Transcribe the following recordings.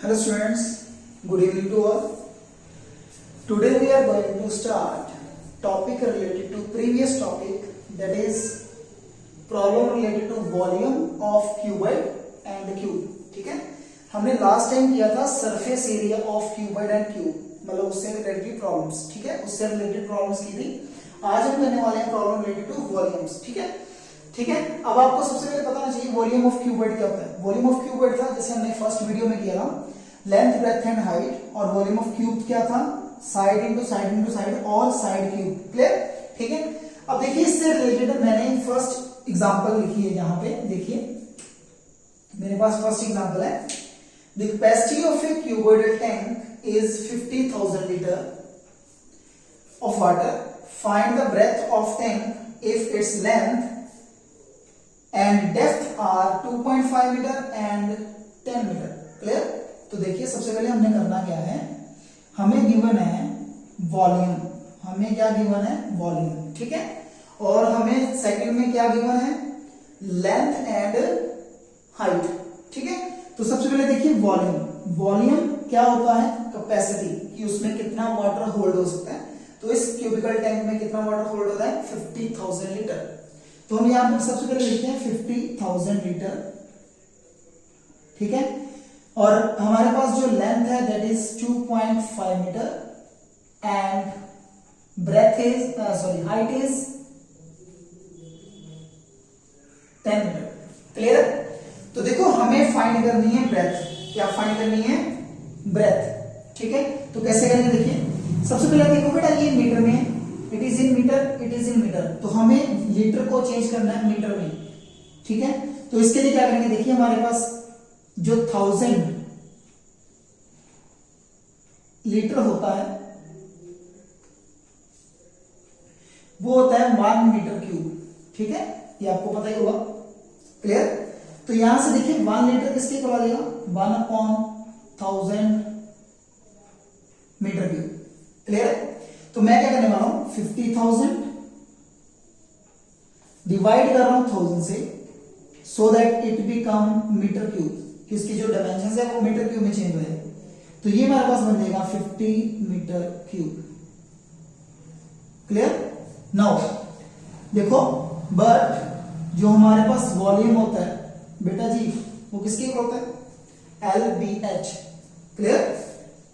Hello students, good evening to all. Today we are going to start topic related to previous topic, that is problem related to volume of cuboid and cube. ठीक है, हमने last time किया था surface area of cuboid and cube, मतलब उससे related problems. ठीक है, उससे रिलेटेड प्रॉब्लम्स की थी. आज हम करने वाले हैं प्रॉब्लम रिलेटेड टू वॉल्यूम्स. ठीक है, ठीक है. अब आपको सबसे पहले पता होना चाहिए वॉल्यूम ऑफ क्यूबॉइड क्या होता है. वॉल्यूम ऑफ क्यूबॉइड था जैसे हमने फर्स्ट वीडियो में किया था, लेंथ ब्रेथ एंड हाइट, और वॉल्यूम ऑफ क्यूब क्या था, side into side all side cube. Clear. ठीक है, अब देखिए इससे रिलेटेड मैंने फर्स्ट एग्जांपल लिखी है. यहाँ पे देखिए मेरे पास फर्स्ट एग्जांपल है. The capacity of a cuboidal tank is 50,000 litre of water. Find the breadth of tank if its length and depth are 2.5 metre and 10 metre. Clear. तो देखिए सबसे पहले हमने करना क्या है, हमें गिवन है वॉल्यूम. हमें क्या गिवन है, वॉल्यूम. ठीक है, और हमें सेकंड में क्या गिवन है, लेंथ एंड हाइट. ठीक है, तो सबसे पहले देखिए वॉल्यूम. वॉल्यूम क्या होता है, कैपेसिटी, कि उसमें कितना वाटर होल्ड हो सकता है. तो इस क्यूबिकल टैंक में कितना वाटर होल्ड होता है, 50,000 लीटर. तो हम यहां पर सबसे पहले लिखते हैं 50,000 लीटर. ठीक है, और हमारे पास जो लेंथ है that is 2.5 metre and breadth is height is 10 metre. Clear. तो देखो हमें फाइंड करनी है ब्रेथ. क्या फाइंड करनी है, ब्रेथ. ठीक है, तो कैसे करेंगे, देखिए सबसे पहले देखो बेटा ये मीटर में, it is in metre, it is in metre. तो हमें लीटर को चेंज करना है मीटर में. ठीक है, तो इसके लिए क्या करेंगे, देखिए हमारे पास जो 1000 लीटर होता है वो होता है 1 मीटर क्यूब. ठीक है, ये आपको पता ही होगा. क्लियर. तो यहां से देखिए 1 लीटर किसके करवा देगा, 1/1000 मीटर क्यूब. क्लियर है. तो मैं क्या करने वाला हूं, 50,000 डिवाइड कर रहा हूं 1000 से, so that it become metre cube. इसकी जो डायमेंशन है वो मीटर क्यूब में चेंज हो जाए. तो ये हमारे पास बन जाएगा 50 मीटर क्यूब. क्लियर. नाउ देखो, बट जो हमारे पास वॉल्यूम होता है बेटा जी वो किसके ऊपर होता है, LBH. Clear.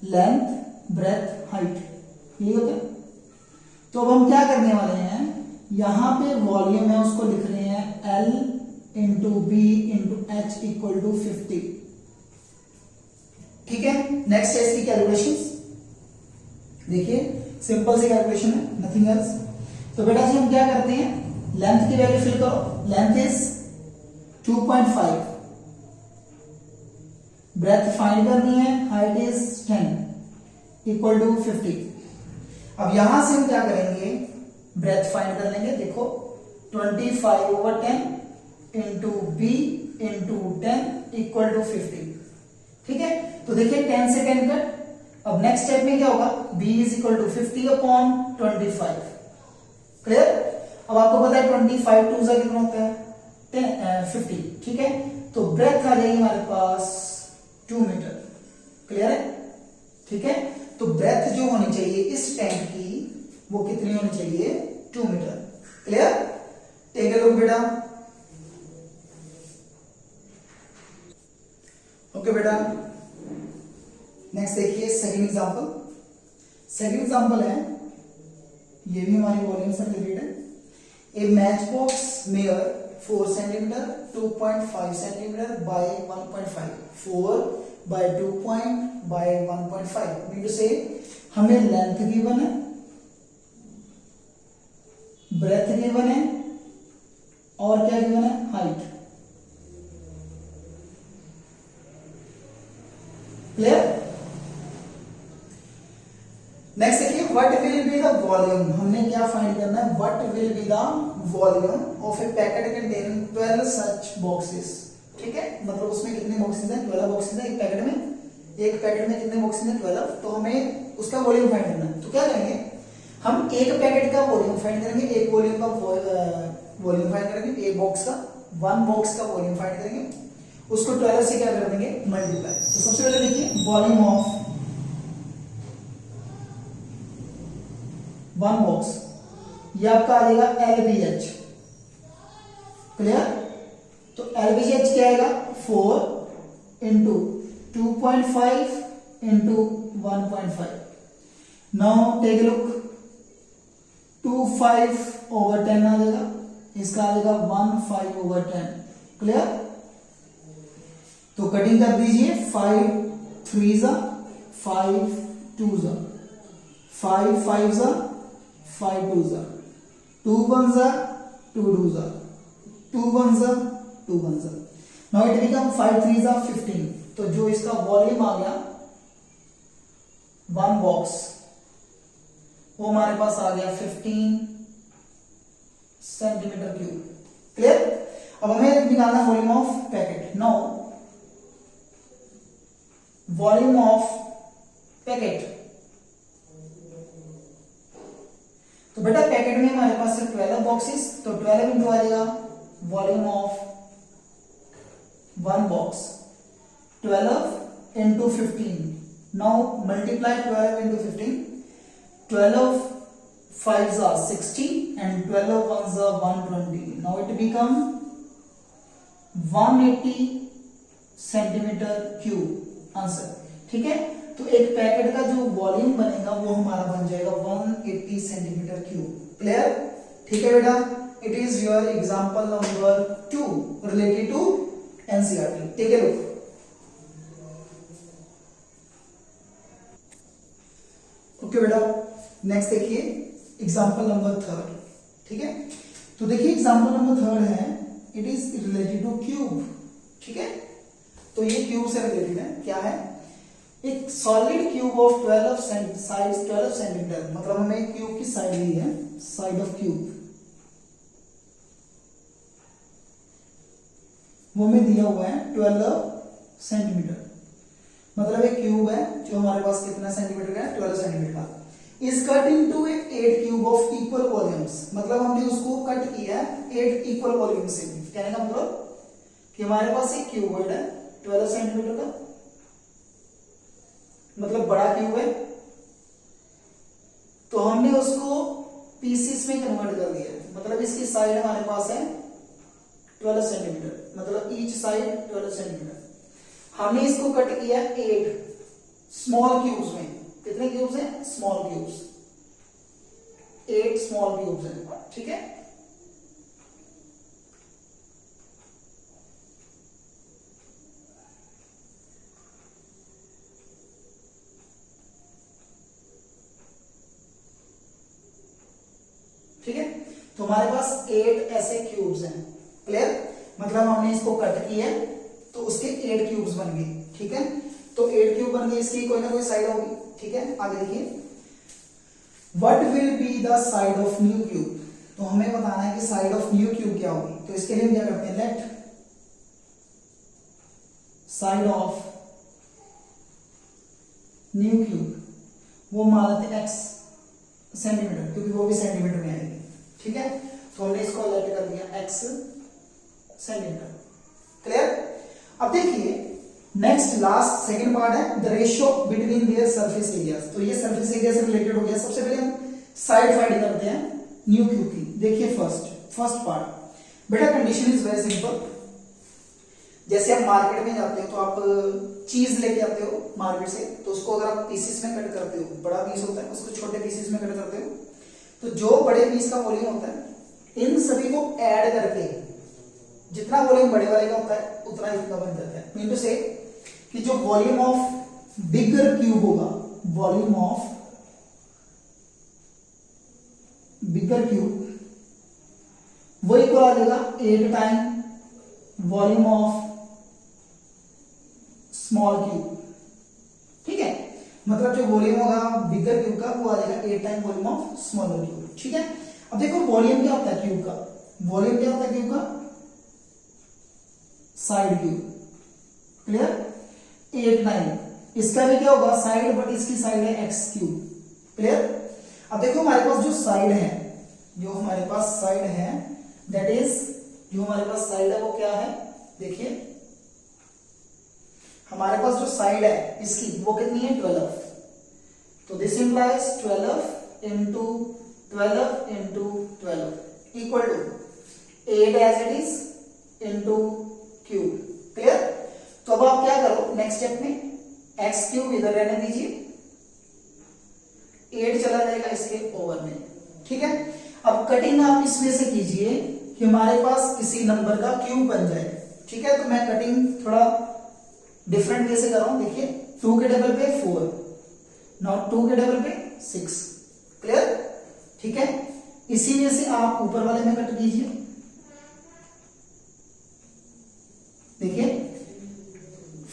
Length breadth height, यही होता है. तो अब हम क्या करने वाले हैं, यहां पे वॉल्यूम है उसको लिख रहे हैं L into B into H equal to 50. ठीक है. नेक्स्ट है इसकी कैलकुलेशंस. देखिए सिंपल सी कैलकुलेशन है, नथिंग एल्स. तो बेटा जी हम क्या करते हैं, लेंथ की वैल्यू फिल करो. लेंथ इज 2.5, ब्रेथ फाइंड करनी है, हाइट इज 10 इक्वल टू 50. अब यहां से हम क्या करेंगे, ब्रेथ फाइंड कर लेंगे. देखो 25/10 into B into 10 equal to 50. ठीक है, तो देखिए 10 से 10 कट. अब नेक्स्ट स्टेप में क्या होगा, B is equal to 50/25. Clear. अब आपको पता है 25 टू से कितना होता है 50. ठीक है, तो ब्रेथ आ जाएगी हमारे पास 2 मीटर. क्लियर है. ठीक है, तो ब्रेथ जो होनी चाहिए इस टैंक की वो कितनी होनी चाहिए, 2 metre. Clear. Take a look बेटा. ओके बेटा, नेक्स्ट देखिए सेकंड एग्जांपल. सेकंड एग्जांपल है, ये भी हमारी वॉल्यूम से रिलेटेड है. A match box measures 4 centimetre 2.5 centimetre by 1.5, 4 by 2 by 1.5. Mean to say हमें लेंथ गिवन है, ब्रेथ गिवन है, और क्या गिवन है, हाइट. क्लियर. नेक्स्ट देखिए, what will be the volume. हमने क्या फाइंड करना है, what will be the volume of A packet containing 12 such boxes. ठीक है, मतलब उसमें कितने बॉक्सेस हैं, 12 बॉक्सेस हैं एक पैकेट में. एक पैकेट में कितने बॉक्सेस हैं, 12. तो हमें उसका वॉल्यूम फाइंड करना है. तो क्या करेंगे, हम एक पैकेट का वॉल्यूम फाइंड करेंगे, एक वॉल्यूम का वॉल्यूम फाइंड करेंगे, एक बॉक्स का, 1 बॉक्स का वॉल्यूम फाइंड करेंगे, उसको 12 से क्या कर देंगे, मल्टीप्लाई। तो सबसे पहले देखिए वॉल्यूम ऑफ वन बॉक्स, ये आपका आ जाएगा LBH, क्लियर। तो LBH क्या आएगा, 4 into 2.5 into 1.5। Now take a look, 25/10 आ जाएगा, इसका आ जाएगा 15/10, क्लियर। तो कटिंग कर दीजिए, 5 3 जा 5 2 जा 5 5 जा 5 2 जा 2 1 जा 2 2 जा 2 1 जा 2 1 जा। नाउ इट बिकम 5 3 जा 15। तो जो इसका वॉल्यूम आ गया वन बॉक्स, वो हमारे पास आ गया 15 सेंटीमीटर क्यूब, क्लियर। अब हमें निकालना volume of packet. Now volume of packet, तो बेटा पैकेट में हमारे पास 12 बॉक्सेस, तो 12 इंटू आ जाएगा volume of one box 12 into 15। Now multiply 12 into 15, 12 5s are 60 and 12 1s are 120. Now it become 180 centimetre cube answer, ठीक है। तो एक पैकेट का जो वॉल्यूम बनेगा वो हमारा बन जाएगा 180 सेंटीमीटर क्यूब, क्लियर, ठीक है बेटा। It is your example number 2 related to NCERT. Take a look. Okay बेटा, नेक्स्ट देखिए एग्जाम्पल नंबर 3, ठीक है। तो देखिए एग्जाम्पल नंबर 3 है, it is related to cube, ठीक है। तो ये क्यूब से रिलेटेड है, क्या है, एक solid cube of 12 side 12 centimetre, मतलब हमें क्यूब की साइड ली है, साइड ऑफ क्यूब वो में दिया हुआ है 12 सेंटीमीटर, मतलब एक क्यूब है जो हमारे पास कितना सेंटीमीटर का है, 12 सेंटीमीटर का। Is cut into 8 cube of equal volumes, मतलब हमने उसको कट किया 8 इक्वल वॉल्यूम से। कहने का मतलब कि हमारे पास एक क्यूबॉइड है 12 सेंटीमीटर का, मतलब बड़ा क्यूब है, तो हमने उसको पीसीस में कन्वर्ट कर दिया, मतलब इसकी साइड हमारे पास है 12 सेंटीमीटर, मतलब ईच साइड 12 सेंटीमीटर। हमने इसको कट किया 8 स्मॉल क्यूब्स में। कितने क्यूब्स हैं, स्मॉल क्यूब्स, 8 स्मॉल क्यूब्स हैं, ठीक है। ठीक है, तो हमारे पास 8 ऐसे क्यूब्स हैं, क्लियर, मतलब हमने इसको कट किया तो उसके 8 क्यूब्स बन गए, ठीक है। तो 8 क्यूब बन गए, इसकी कोई ना कोई साइड होगी, ठीक है। आगे देखिए, what will be the side of new cube, तो हमें बताना है कि साइड ऑफ न्यू क्यूब क्या होगी। तो इसके लिए हम क्या करते हैं, let side of new cube, वो मान लेते हैं x सेंटीमीटर, क्योंकि वो भी सेंटीमीटर में आएगी, ठीक है। तो हमने इसको लेट कर दिया x सेंटीमीटर, क्लियर। अब देखिए नेक्स्ट लास्ट सेकंड पार्ट है the ratio between their surface areas. तो ये सरफेस एरिया से रिलेटेड हो गया। सबसे पहले हम साइड फाइंड करते हैं न्यू क्यूब की। देखिए फर्स्ट पार्ट, बेटा कंडीशन इज वेरी सिंपल। जैसे आप मार्केट में जाते हो तो आप चीज लेके आते हो मार्केट से, तो उसको अगर आप पीसेस में कट करते हो, बड़ा पीस होता है उसको छोटे पीसेस में कट करते हो, तो जो बड़े पीस का वॉल्यूम होता है इन सभी को ऐड करके जितना वॉल्यूम बड़े वाले का होता है उतना इतना बन जाता है। मीन टू से कि जो वॉल्यूम ऑफ बिगर क्यूब होगा, वॉल्यूम ऑफ बिगर क्यूब वो इक्वल आ जाएगा 8 time volume of small cube, ठीक है। मतलब जो वॉल्यूम होगा बिगर क्यूब का वो आ जाएगा 8 time volume of smaller cube, ठीक है। अब देखो वॉल्यूम क्या होता है क्यूब का, वॉल्यूम क्या होता है क्यूब का, साइड क्यूब, क्लियर, 8 9। इसका भी क्या होगा साइड, बट इसकी साइड है एक्स क्यूब, क्लियर। अब देखो हमारे पास जो साइड है, जो हमारे पास साइड है दैट इज, जो हमारे पास साइड है वो क्या है, देखिए हमारे पास जो साइड है इसकी वो कितनी है 12, तो this implies 12 into 12 into 12 equal to 8 as it is into cube. Clear? तो अब आप क्या करो नेक्स्ट स्टेप में, एक्स क्यूब इधर रहने दीजिए, 8 चला जाएगा इसके ओवर में। ठीक है, अब कटिंग आप इसमें से कीजिए कि हमारे पास किसी नंबर का क्यूब बन जाए। ठीक है, तो मैं कटिंग थोड़ा डिफरेंट वे से कर रहा हूं। देखिए 2 के टेबल पे 4, नॉट 2 के टेबल पे 6। क्लियर? ठीक है, इसी में से आप ऊपर वाले में कट कीजिए। देखिए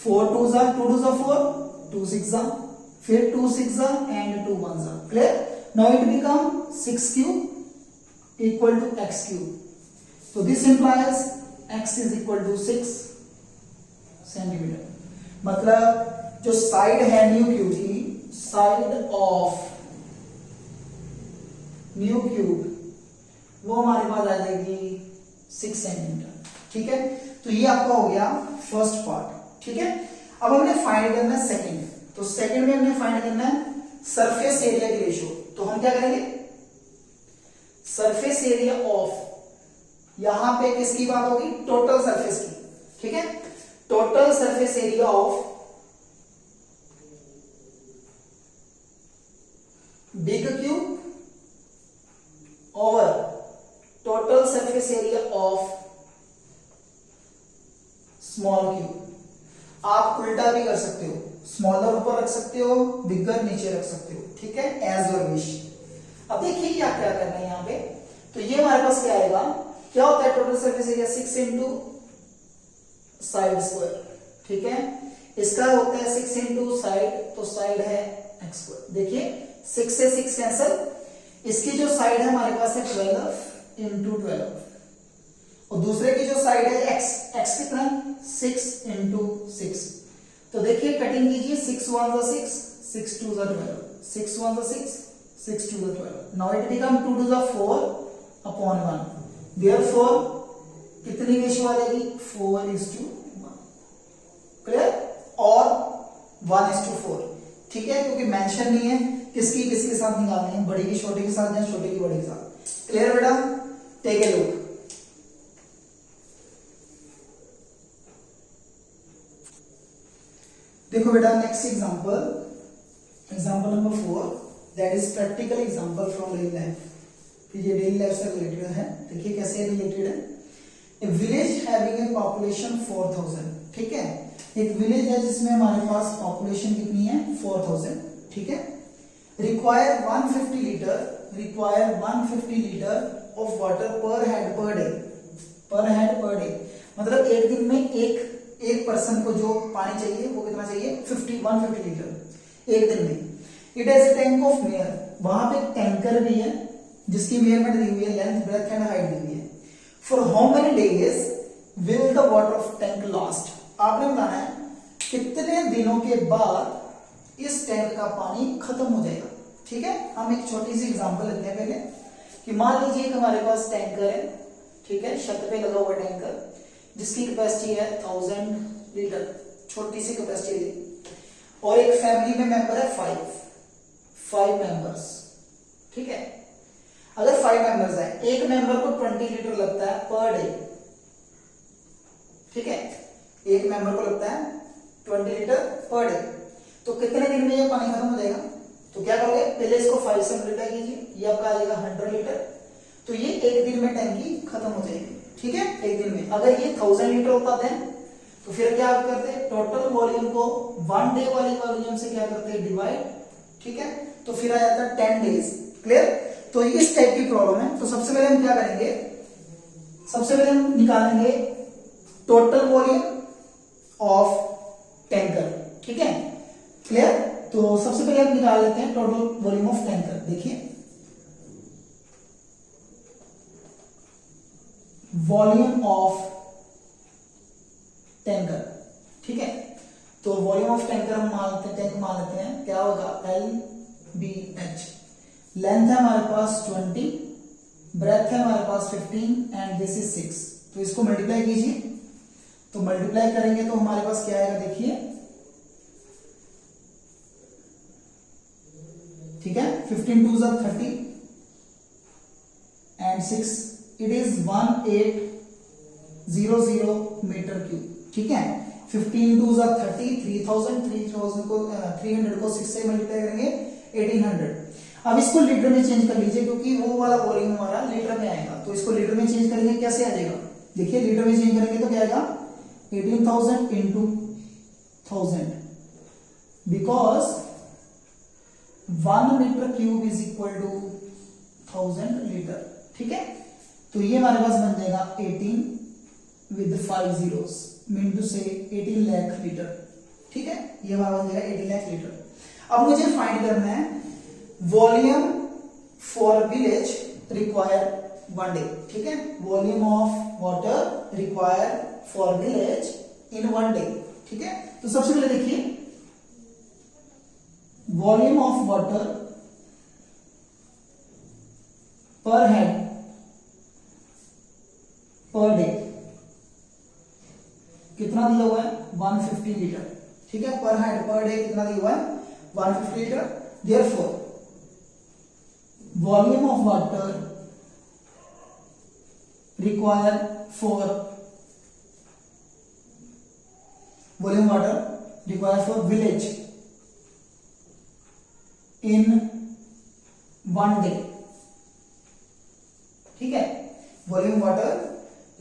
4 2 जा 2 2 जा 4, 2 6 जा, फिर 2 6 जा एंड 2 1 जा। Clear? Now it become 6 cube equal to x cube. तो this implies x is equal to 6 centimetre. मतलब जो साइड है न्यू क्यूब की, साइड ऑफ न्यू क्यूब वो हमारे पास आ जाएगी 6 सेंटीमीटर। ठीक है, तो ये आपका हो गया फर्स्ट पार्ट। ठीक है, अब हमने फाइंड करना है सेकंड। तो सेकंड में हमने फाइंड करना है सरफेस एरिया की रेशियो। तो हम क्या करेंगे, सरफेस एरिया ऑफ, यहां पे किसकी बात होगी, टोटल सरफेस की। ठीक है, total surface area of big cube over total surface area of small cube. आप उल्टा भी कर सकते हो, स्मॉलर ऊपर रख सकते हो, बिगर नीचे रख सकते हो। ठीक है, एज योर विश। अब देखिए आप क्या करना है यहां पे, तो ये हमारे पास क्या आएगा, क्या होता है total surface area 6 into side square. ठीक है, इसका होता है 6 इंटू साइड, तो साइड है एक्स स्क्वायर। देखिए 6 से 6 कैंसल, इसकी जो साइड है हमारे पास है 12 इंटू 12, और दूसरे की जो साइड है एक्स कितना है 6 इंटू 6। तो देखिए कटिंग कीजिए, 6 1 जा 6, 6 2 जा 12, 6 1 जा 6, 6 2 जा 12। नाउ इट बिकम 2 2 जा 4 अपॉन 1। देयरफॉर कितनी रेशियो आ जाएगी, 4:1। क्लियर? और 1:4। ठीक है, क्योंकि मेंशन नहीं है किसकी किसके साथ निकालनी है, बड़ी की छोटे के साथ या छोटे की बड़ी के साथ। क्लियर बेटा? Take a look. देखो बेटा next example, example number 4, that is practical example from daily life. ये डेली लाइफ से रिलेटेड है। देखिए कैसे रिलेटेड है। A village having a population 4000। ठीक है, एक विलेज है जिसमें हमारे पास पॉपुलेशन कितनी है 4000। ठीक है, रिक्वायर 150 लीटर ऑफ वाटर पर हेड पर डे। पर हेड पर डे मतलब एक दिन में एक पर्सन को जो पानी चाहिए वो कितना चाहिए, 150 लीटर एक दिन में। It has a tank of mayor, वहां पे टैंकर भी है जिसकी मेजरमेंट दी हुई है, लेंथ ब्रेथ एंड हाइट दी हुई है। For how many days will the water of tank last. आपने बताना है कितने दिनों के बाद इस टैंक का पानी खत्म हो जाएगा। ठीक है, हम एक छोटी सी एग्जांपल लेते हैं पहले, कि मान लीजिए कि हमारे पास टैंकर है। ठीक है, छत पे लगा हुआ टैंकर जिसकी कैपेसिटी है 1000 लीटर, छोटी सी कैपेसिटी है, और एक फैमिली में मेंबर है 5 मेंबर्स। ठीक है, अगर 5 मेंबर्स है, एक मेंबर को 20 लीटर लगता है पर डे। ठीक है, एक मेंबर को लगता है 20 लीटर पर डे, तो कितने दिन में ये पानी खत्म हो जाएगा। तो क्या करोगे, पहले इसको 5 से मल्टीप्लाई कीजिए, ये आपका आ जाएगा 100 लीटर, तो ये एक दिन में टैंकी खत्म हो जाएगी। ठीक है, एक दिन में। अगर ये 1000 लीटर होता है तो फिर क्या करते हैं, टोटल वॉल्यूम को 1 डे वाली वॉल्यूम से क्या करते हैं, डिवाइड। ठीक है, तो फिर आ जाता है 10 डेज। क्लियर? तो इस टाइप की प्रॉब्लम है। तो सबसे पहले हम क्या करेंगे, सबसे पहले हम निकालेंगे टोटल वॉल्यूम ऑफ टैंकर। ठीक है, क्लियर? तो सबसे पहले हम निकाल लेते हैं टोटल वॉल्यूम ऑफ टैंकर। देखिए वॉल्यूम ऑफ टैंकर। ठीक है, तो वॉल्यूम ऑफ टैंकर हम मान लेते हैं, टैंक मान लेते हैं, क्या होगा LBH। लेंथ है हमारे पास 20, ब्रेथ है हमारे पास 15 एंड दिस इज 6। तो इसको मल्टीप्लाई कीजिए, तो मल्टीप्लाई करेंगे तो हमारे पास क्या आएगा, देखिए ठीक है, 15 2 जा 30 and 6 it is 1800 metre cube, ठीक है। 15 2 जा 30, 3000 को 300 को 6 से मल्टीप्लाई करेंगे 1800। अब इसको लीटर में चेंज कर लीजिए क्योंकि वो वाला वॉल्यूम हमारा लीटर में आएगा, तो इसको लीटर में चेंज करेंगे, कैसे आ जाएगा, देखिए लीटर में चेंज करेंगे तो क्या आएगा 18,000 into 1000 because 1 metre cube is equal to 1000 litre, ठीक है। तो ये हमारे पास बन जाएगा 18 विद 5 zeros मीन टू से 18 लाख लीटर, ठीक है, ये हमारा बन जाएगा 18 लाख लीटर। अब मुझे फाइंड करना है volume for village require 1 day, ठीक है, volume of water require for village in 1 day, ठीक है। तो सबसे पहले देखिए वॉल्यूम ऑफ वाटर पर हेड पर डे कितना दिया हुआ है 150 लीटर, ठीक है, पर हेड पर डे कितना दिया हुआ है 150 litre. Therefore volume of water require for volume water require for village in 1 day, ठीक है, volume water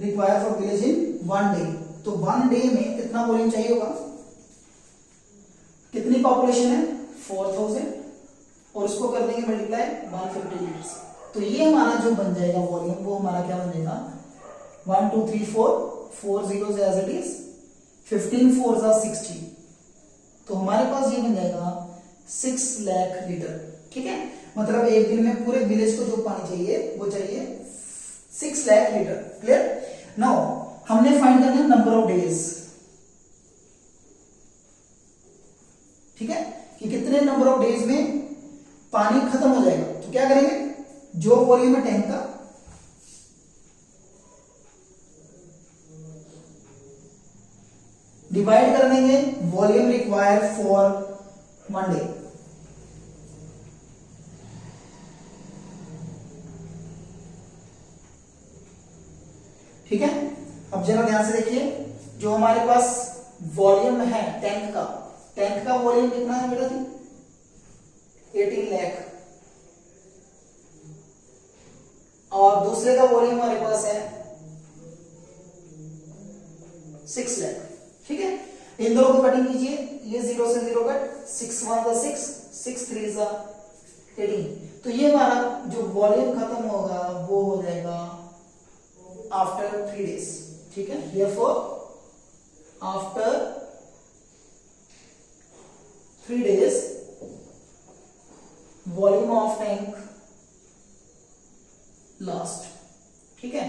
require for village in 1 day. तो 1 डे में कितना वॉल्यूम चाहिए होगा, कितनी पॉपुलेशन है 4000 और उसको कर देंगे मल्टीप्लाई 150 लीटर्स। तो ये हमारा जो बन जाएगा वॉल्यूम वो हमारा क्या बन जाएगा 1 2 3 4 zeros एज इट इज 15 4 जा 60, तो हमारे पास ये बन जाएगा 6 लाख लीटर, ठीक है। मतलब एक दिन में पूरे विलेज को जो पानी चाहिए वो चाहिए 6 लाख लीटर। क्लियर। नाउ हमने फाइंड करना है नंबर ऑफ डेज, ठीक है, कि कितने नंबर ऑफ डेज में पानी खत्म हो जाएगा। तो क्या करेंगे, जो वॉल्यूम है टैंक का डिवाइड कर देंगे वॉल्यूम रिक्वायर्ड फॉर 1 डे, ठीक है। अब जरा ध्यान से देखिए, जो हमारे पास वॉल्यूम है टैंक का वॉल्यूम कितना है बेटा जी 18 लाख, और दूसरे का वॉल्यूम हमारे पास है 6 लाख, ठीक है। इन दोनों को कटिंग कीजिए, ये 0 से 0 कट, 6 1 जा 6 6 3 जा 18। तो ये हमारा जो वॉल्यूम खत्म होगा वो हो जाएगा आफ्टर 3 days, ठीक है। Therefore after 3 days volume of tank last, ठीक है,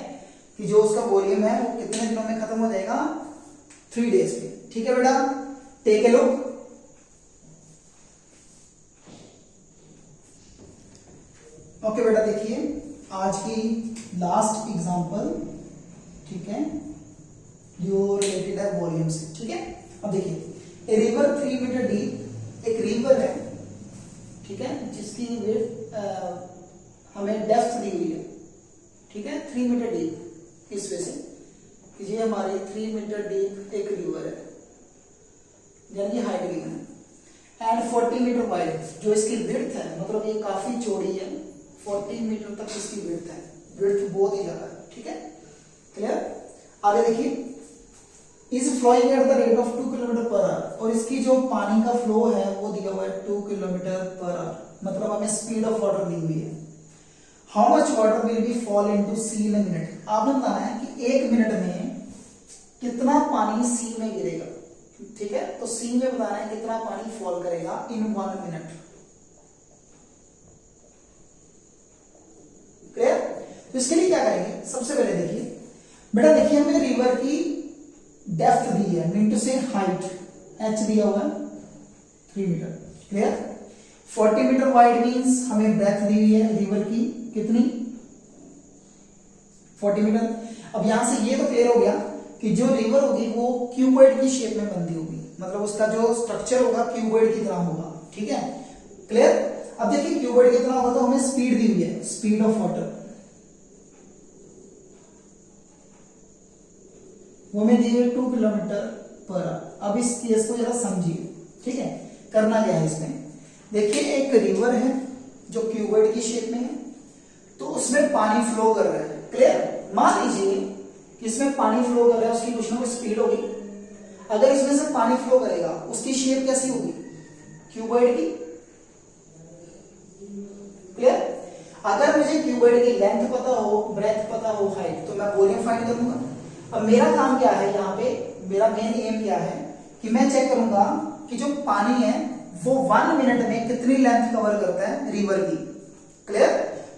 कि जो उसका वॉल्यूम है वो कितने दिनों में खत्म हो जाएगा 3 days में, ठीक है बेटा। टेक ए लुक, ओके बेटा, देखिए आज की लास्ट एग्जांपल, ठीक है, जो रिलेटेड है वॉल्यूम से, ठीक है। अब देखिए ए रिवर 3 मीटर डीप, एक रिवर है, ठीक है, जिसकी विड्थ हमें डेप्थ दी हुई है, ठीक है, 3 मीटर डीप। इस वजह से ये हमारी 3 मीटर डीप एक रिवर है, यानी हाइट गिवन है, एंड 40 मीटर वाइड जो इसकी विड्थ है, मतलब ये काफी चौड़ी है, 40 मीटर तक इसकी विड्थ है, विड्थ बहुत ही ज्यादा है, ठीक है। क्लियर। आगे देखिए, is flowing at the rate of 2 kilometre per hour, और इसकी जो पानी का फ्लो है वो दिया हुआ है 2 किलोमीटर पर आवर, मतलब हमें स्पीड ऑफ वाटर दी हुई है। How much water will be fall into sea in a minute, आपने बताना है कि 1 मिनट में कितना पानी सी में गिरेगा, ठीक है। तो सी में बताना है कितना पानी फॉल करेगा इन 1 मिनट। क्लियर। तो इसके लिए क्या करेंगे, सबसे पहले देखिए बेटा, देखिए हमें रिवर की डेप्थ दी है, mean to say height, H दिया हुआ है 3 metre. Clear. 40 metre wide means हमें ब्रेथ दी हुई है रिवर की कितनी 40 मीटर। अब यहां से ये तो क्लियर हो गया कि जो रिवर होगी वो क्यूबॉइड की शेप में बनती होगी, मतलब उसका जो स्ट्रक्चर होगा क्यूबॉइड की तरह होगा, ठीक है। क्लियर। अब देखिए क्यूबॉइड कितना होगा, तो हमें स्पीड दी हुई है, स्पीड ऑफ वाटर वो हमें दी हुई है 2 किलोमीटर पर आवर। अब इस केस को जरा समझिए, ठीक है। करना क्या है इसमें, देखिए एक रिवर है जो क्यूबॉइड की शेप में है, तो उसमें पानी फ्लो कर रहा है, क्लियर। मान लीजिए कि इसमें पानी फ्लो कर रहा है, उसकी कुछ ना कुछ स्पीड होगी। अगर इसमें से पानी फ्लो करेगा उसकी शेप कैसी होगी, क्यूबॉइड की, क्लियर। अगर मुझे क्यूबॉइड की लेंथ पता हो, ब्रेथ पता हो, हाइट, तो मैं वॉल्यूम फाइंड करूंगा। अब मेरा काम क्या है यहाँ पे, मेरा मेन एम क्या है कि मैं चेक करूंगा कि जो पानी है वो 1 मिनट में कितनी लेंथ कवर करता है रिवर की, क्लियर।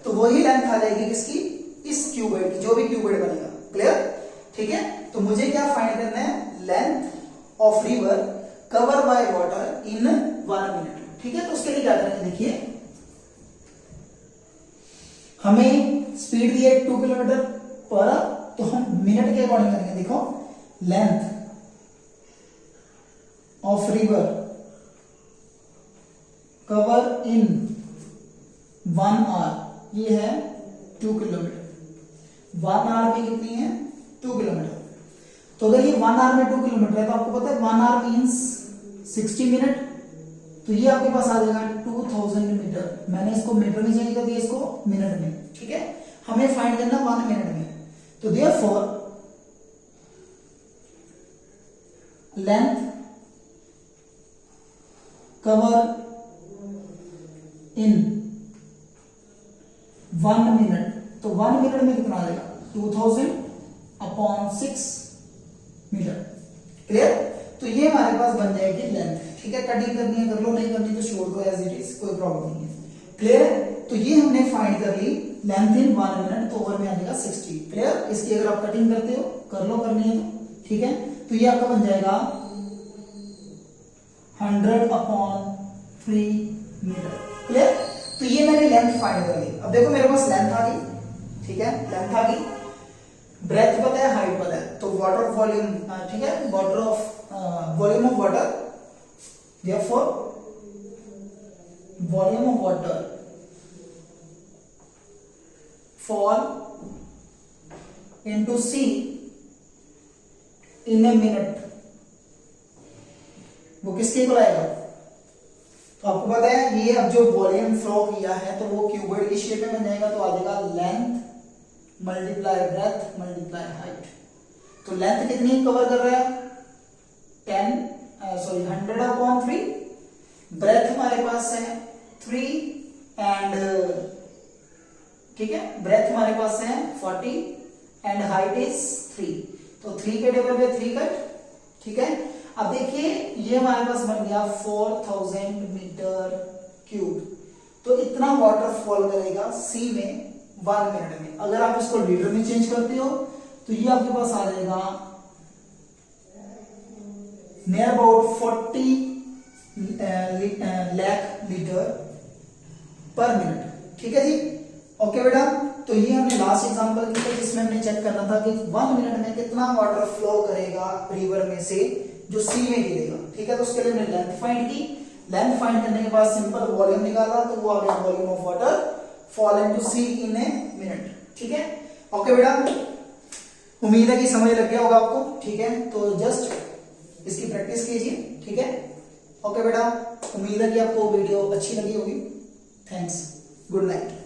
तो वही लेंथ आ जाएगी किसकी, इस क्यूबॉइड की, जो भी क्यूबॉइड बनेगा, क्लियर, ठीक है। तो मुझे क्या फाइंड करना है, length of river cover by water in 1 minute, ठीक है। तो उसके लिए क्या करेंगे, देखिए हमें स्पीड दी है 2 किलोमीटर पर आवर, तो हम मिनट के अकॉर्डिंग करेंगे। देखो length of river cover in 1 hour, ये है 2 किलोमीटर। 1 आवर में कितनी है, 2 किलोमीटर। तो अगर ये 1 आवर में 2 किलोमीटर है, तो आपको पता है 1 आवर मीन्स 60 मिनट, तो ये आपके पास आ जाएगा 2000 मीटर। मैंने इसको मीटर में चेंज कर दिया, इसको मिनट में, ठीक है। हमें फाइंड करना 1 मिनट में, तो therefore length cover in 1 minute, तो 1 मिनट में कितना आ जाएगा, 2000/6 मीटर, क्लियर। तो ये हमारे पास बन जाएगी लेंथ, ठीक है। कटिंग करनी है कर लो, नहीं करनी तो छोड़ दो एज इट इज, कोई प्रॉब्लम नहीं है, क्लियर है। तो ये हमने फाइंड कर ली लेंथ इन 1 मिनट, तो ओवर में आ जाएगा 60, क्लियर। इसकी अगर आप कटिंग करते हो कर लो, करनी है तो, ठीक है। तो ये आपका बन जाएगा 100/3 मीटर, क्लियर। तो ये मैंने लेंथ फाइंड कर ली। अब देखो मेरे पास लेंथ आ गई, ठीक है, लेंथ आ गई, ब्रेथ पता है, हाइट पता है, तो वाटर वॉल्यूम, ठीक है, water of volume of water, therefore volume of water fall into sea in a minute, वो किसके इक्वल आएगा, तो आपको पता है ये अब जो वॉल्यूम फ्लो किया है तो वो क्यूबॉइड की शेप में बन जाएगा, तो आ जाएगा length multiply breath multiply height. तो लेंथ कितनी कवर कर रहा है, 100/3, ब्रेथ हमारे पास है 3 एंड, ठीक है, ब्रेथ हमारे पास है 40 एंड हाइट इज 3, तो 3 के टेबल पे 3 कट, ठीक है। अब देखिए ये हमारे पास बन गया 4000 मीटर क्यूब, तो इतना वाटर फॉल करेगा सी में 1 मिनट में। अगर आप इसको लीटर में चेंज करते हो तो ये आपके पास आ जाएगा नियर अबाउट 40 लाख लीटर पर मिनट, ठीक है जी, ओके बेटा। तो ये हमने लास्ट एग्जांपल की थी जिसमें हमने चेक करना था कि 1 मिनट में कितना वाटर फ्लो करेगा रिवर में से जो सी में गिरेगा, ठीक है। तो उसके लिए हमने लेंथ फाइंड की, लेंथ फाइंड करने के बाद सिंपल वॉल्यूम निकाला, तो वो आ गया volume of water fall into sea in a minute, ठीक है, ओके बेटा। उम्मीद है कि समझ लग गया होगा आपको, ठीक है। तो जस्ट इसकी प्रैक्टिस कीजिए, ठीक है, ओके बेटा। उम्मीद है कि आपको वीडियो अच्छी लगी होगी। Thanks, good night.